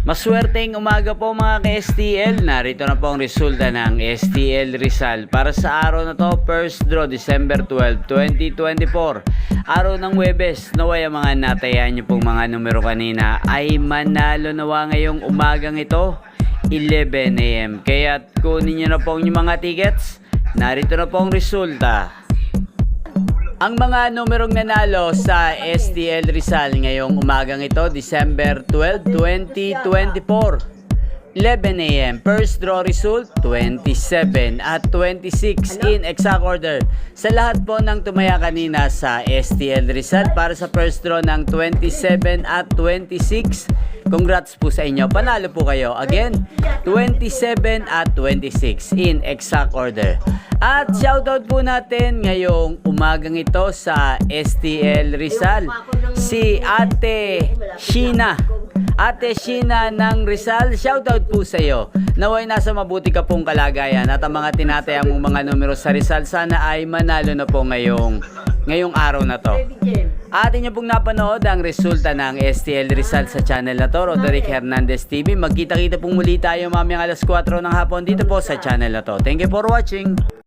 Maswerteng umaga po mga ka-STL. Narito na po ang resulta ng STL Rizal para sa araw na to, first draw December 12, 2024. Araw ng Huwebes. Naway ang mga natayan nyo pong mga numero kanina ay manalo nawa ngayong umagang ito 11 AM. Kaya kunin nyo na po yung mga tickets. Narito na po ang resulta. Ang mga numerong nanalo sa STL Rizal ngayong umagang ito, December 12, 2024. 11 AM. First draw result, 27 at 26 in exact order. Sa lahat po ng tumaya kanina sa STL Rizal para sa first draw ng 27 at 26, congrats po sa inyo. Panalo po kayo. Again, 27 at 26 in exact order. At shoutout po natin ngayong umagang ito sa STL Rizal, si Ate Sheena. Ate Sheena ng Rizal, shoutout po sa iyo. Naway nasa mabuti ka pong kalagayan at ang mga tinataya mong mga numero sa Rizal sana ay manalo na po ngayong araw na to. Atin niyo pong napanood ang resulta ng STL Rizal sa channel na to, Roderick Hernandez TV. Magkita-kita pong muli tayo mamayang alas 4 ng hapon dito po sa channel na to. Thank you for watching.